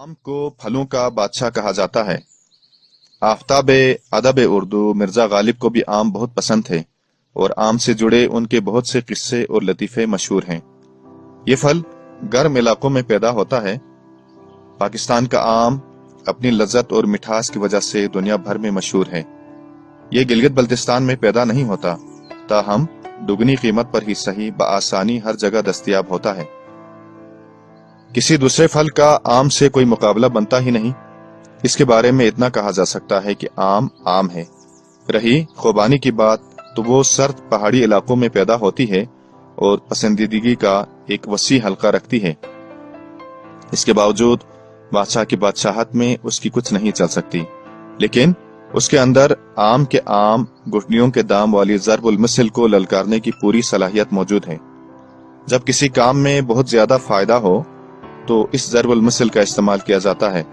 आम को फलों का बादशाह कहा जाता है। आफताब अदब उर्दू मिर्जा गालिब को भी आम बहुत पसंद थे और आम से जुड़े उनके बहुत से किस्से और लतीफे मशहूर हैं। ये फल गर्म इलाकों में पैदा होता है। पाकिस्तान का आम अपनी लज्जत और मिठास की वजह से दुनिया भर में मशहूर है। ये गिलगित बल्तिस्तान में पैदा नहीं होता, ताहम दुगनी कीमत पर ही सही बआसानी हर जगह दस्तयाब होता है। किसी दूसरे फल का आम से कोई मुकाबला बनता ही नहीं। इसके बारे में इतना कहा जा सकता है कि आम आम है। रही खुबानी की बात, तो वो सर्द पहाड़ी इलाकों में पैदा होती है और पसंदीदगी का एक वसी हल्का रखती है। इसके बावजूद बादशाह की बादशाहत में उसकी कुछ नहीं चल सकती, लेकिन उसके अंदर आम के आम गुठलियों के दाम वाली ज़रबुल मिसल को ललकारने की पूरी सलाहियत मौजूद है। जब किसी काम में बहुत ज्यादा फायदा हो तो इस ज़रबुल मिसल का इस्तेमाल किया जाता है।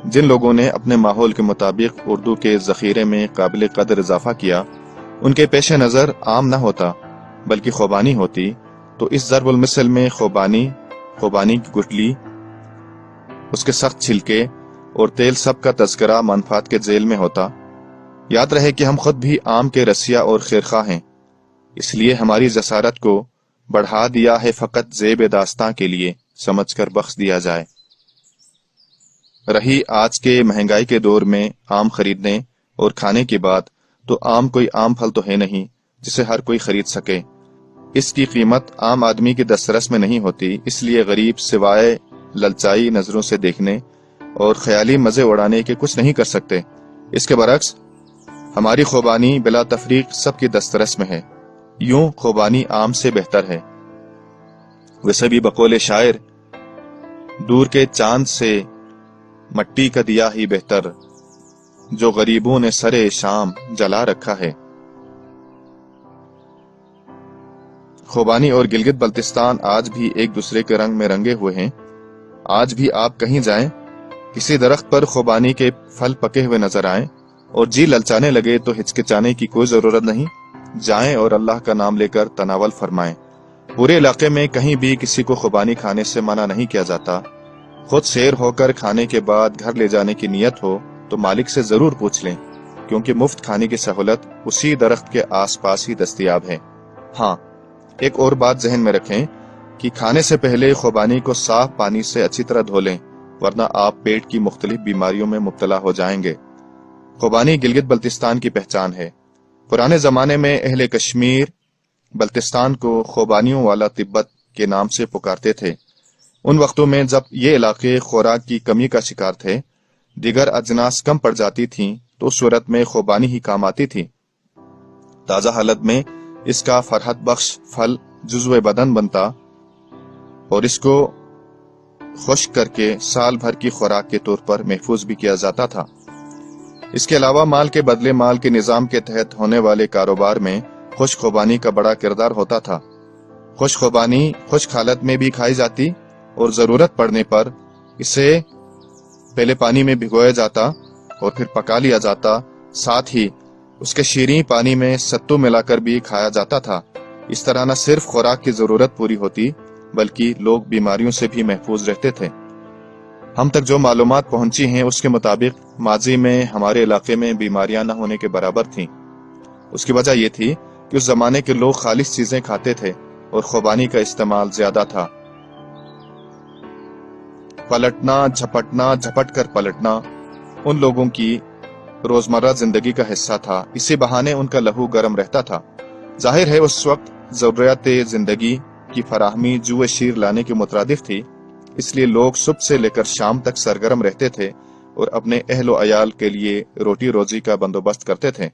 जिन लोगों ने अपने माहौल के मुताबिक उर्दू के जखीरे में काबिल कदर इजाफा किया, उनके पेश नजर आम न होता बल्कि खुबानी होती, तो इस ज़रबुल मिसल में खुबानी की गुठली, उसके सख्त छिलके और तेल सब का तज़किरा मनफात के जेल में होता। याद रहे कि हम खुद भी आम के रसिया और खैरखा हैं, इसलिए हमारी जसारत को बढ़ा दिया है फकत ज़ेब दास्तां के लिए समझकर बख्श दिया जाए। रही आज के महंगाई के दौर में आम खरीदने और खाने की बात, तो आम कोई आम फल तो है नहीं जिसे हर कोई खरीद सके। इसकी कीमत आम आदमी की दस्तरस में नहीं होती, इसलिए गरीब सिवाय ललचाई नजरों से देखने और ख्याली मजे उड़ाने के कुछ नहीं कर सकते। इसके बरक्स हमारी खुबानी बिला तफरीक सबकी दस्तरस में है। यूं खुबानी आम से बेहतर है। वैसे भी बकौले शायर, दूर के चांद से मट्टी का दिया ही बेहतर, जो गरीबों ने सरे शाम जला रखा है। खुबानी और गिलगित बल्तिस्तान आज भी एक दूसरे के रंग में रंगे हुए हैं। आज भी आप कहीं जाएं, किसी दरख्त पर खुबानी के फल पके हुए नजर आए और जी ललचाने लगे तो हिचकिचाने की कोई जरूरत नहीं। जाएं और अल्लाह का नाम लेकर तनावल फरमाएं। पूरे इलाके में कहीं भी किसी को खुबानी खाने से मना नहीं किया जाता। खुद शेर होकर खाने के बाद घर ले जाने की नियत हो तो मालिक से जरूर पूछ लें, क्योंकि मुफ्त खाने की सहूलत उसी दरख्त के आसपास ही दस्तयाब है। हाँ, एक और बात जहन में रखें कि खाने से पहले खुबानी को साफ पानी से अच्छी तरह धो लें, वरना आप पेट की मुख्तलिफ बीमारियों में मुब्तला हो जाएंगे। खुबानी गिलगित बल्तिस्तान की पहचान है। पुराने जमाने में अहले कश्मीर बल्तिस्तान को खुबानियों वाला तिब्बत के नाम से पुकारते थे। उन वक्तों में जब ये इलाके खुराक की कमी का शिकार थे, दिगर अजनास कम पड़ जाती थीं, तो उस सूरत में खुबानी ही काम आती थी। ताजा हालत में इसका फरहत बख्श फल जुज़्व बदन बनता और इसको खुश्क करके साल भर की खुराक के तौर पर महफूज भी किया जाता था। इसके अलावा माल के बदले माल के निजाम के तहत होने वाले कारोबार में खुश्क खुबानी का बड़ा किरदार होता था। खुश्क खुबानी खुश्क हालत में भी खाई जाती और जरूरत पड़ने पर इसे पहले पानी में भिगोया जाता और फिर पका लिया जाता। साथ ही उसके शीरीं पानी में सत्तू मिलाकर भी खाया जाता था। इस तरह न सिर्फ खुराक की जरूरत पूरी होती, बल्कि लोग बीमारियों से भी महफूज रहते थे। हम तक जो मालूमात पहुंची हैं, उसके मुताबिक माजी में हमारे इलाके में बीमारियां न होने के बराबर थीं। उसकी वजह यह थी कि उस जमाने के लोग खालिश चीजें खाते थे और खुबानी का इस्तेमाल ज्यादा था। पलटना, झपटना, झपट कर पलटना उन लोगों की रोजमर्रा जिंदगी का हिस्सा था। इसी बहाने उनका लहू गर्म रहता था। जाहिर है उस वक्त जरूरियात जिंदगी की फराहमी जुए शीर लाने के मुतरादिफ थी, इसलिए लोग सुबह से लेकर शाम तक सरगर्म रहते थे और अपने अहलो अयाल के लिए रोटी रोजी का बंदोबस्त करते थे।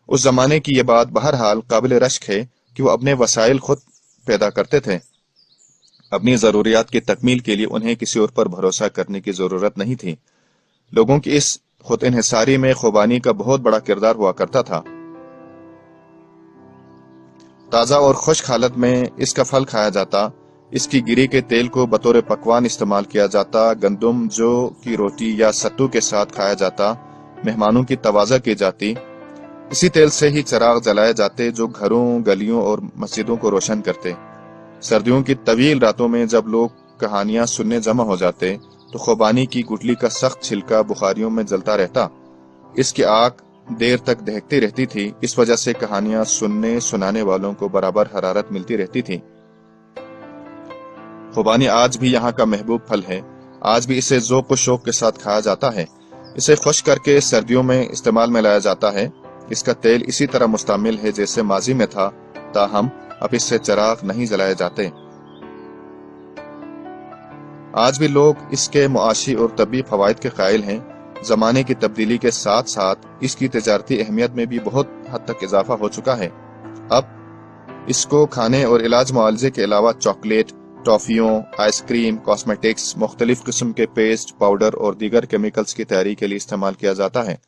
उस जमाने की यह बात बहरहाल काबिल रश्क है कि वो अपने वसाइल खुद पैदा करते थे। अपनी जरूरियात की तकमील के लिए उन्हें किसी और पर भरोसा करने की जरूरत नहीं थी। लोगों की इस खुद इन्हिसारी में खुबानी का बहुत बड़ा किरदार हुआ करता था। ताजा और खुश्क हालत में इसका फल खाया जाता। इसकी गिरी के तेल को बतौर पकवान इस्तेमाल किया जाता। गंदुम, जौ की रोटी या सत्तू के साथ खाया जाता। मेहमानों की तवाज़ा की जाती। इसी तेल से ही चिराग जलाए जाते जो घरों, गलियों और मस्जिदों को रोशन करते। सर्दियों की तवील रातों में जब लोग कहानियां सुनने जमा हो जाते तो खुबानी की गुठली का सख्त छिलका बुखारियों में जलता रहता। इसकी आग देर तक दहकती रहती थी। इस वजह से कहानियां सुनने सुनाने वालों को बराबर हरारत मिलती रहती थी। खुबानी आज भी यहाँ का महबूब फल है। आज भी इसे ज़ौक़ व शौक़ के साथ खाया जाता है। इसे खुश्क करके सर्दियों में इस्तेमाल में लाया जाता है। इसका तेल इसी तरह मुस्तमिल है जैसे माजी में था, ताहम अब इससे चिराग नहीं जलाए जाते। आज भी लोग इसके मुआशी और तबी फवाइद के कायल हैं। जमाने की तब्दीली के साथ साथ इसकी तिजारती अहमियत में भी बहुत हद तक इजाफा हो चुका है। अब इसको खाने और इलाज मुआवजे के अलावा चॉकलेट, टॉफियों, आइसक्रीम, कॉस्मेटिक्स, मुख्तलिफ किस्म के पेस्ट, पाउडर और दीगर केमिकल्स की तैयारी के लिए इस्तेमाल किया जाता है।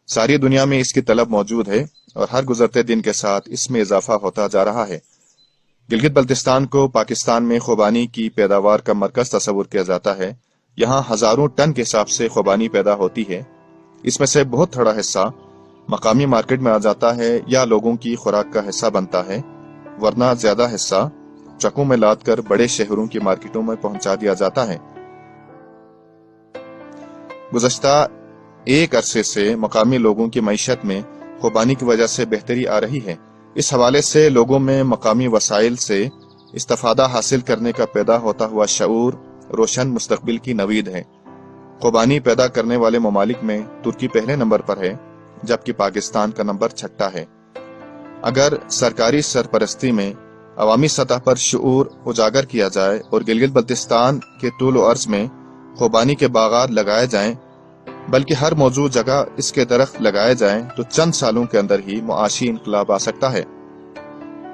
सारी दुनिया में इसकी तलब मौजूद है और हर गुजरते दिन के साथ इसमें इजाफा होता जा रहा है। गिलगित बल्तिस्तान को पाकिस्तान में खुबानी की पैदावार का मरकज तस्वुर किया जाता है। यहाँ हजारों टन के हिसाब से खुबानी पैदा होती है। इसमें से बहुत थोड़ा हिस्सा मकामी मार्केट में आ जाता है या लोगों की खुराक का हिस्सा बनता है, वरना ज्यादा हिस्सा ट्रकों में लाद कर बड़े शहरों की मार्केटों में पहुंचा दिया जाता है। गुज़श्ता एक अरसे से मकामी लोगों की मईशत में खुबानी की वजह से बेहतरी आ रही है। इस हवाले से लोगों में मकामी वसाइल से इस्तिफादा हासिल करने का पैदा होता हुआ शऊर रोशन मुस्तकबिल की नवीद है। खुबानी पैदा करने वाले ममालिक में तुर्की पहले नंबर पर है, जबकि पाकिस्तान का नंबर 6 है। अगर सरकारी सरपरस्ती में अवामी सतह पर शऊर उजागर किया जाए और गिलगित बल्तिस्तान के तूल व अर्ज में खुबानी के बागात लगाए जाएं, बल्कि हर मौजूद जगह इसके दरख्त लगाए जाएं, तो चंद सालों के अंदर ही मुआशी इनकलाब आ सकता है।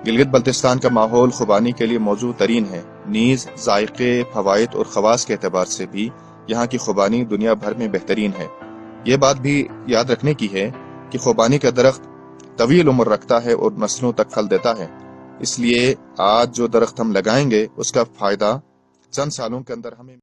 गिलगित बल्तिस्तान का माहौल खुबानी के लिए मौजूद तरीन है। नीज जायके, फवाइद और खवास के एतबार से भी यहाँ की खुबानी दुनिया भर में बेहतरीन है। ये बात भी याद रखने की है कि खुबानी का दरख्त तवील उम्र रखता है और नस्लों तक फल देता है। इसलिए आज जो दरख्त हम लगाएंगे उसका फायदा चंद सालों के अंदर हमें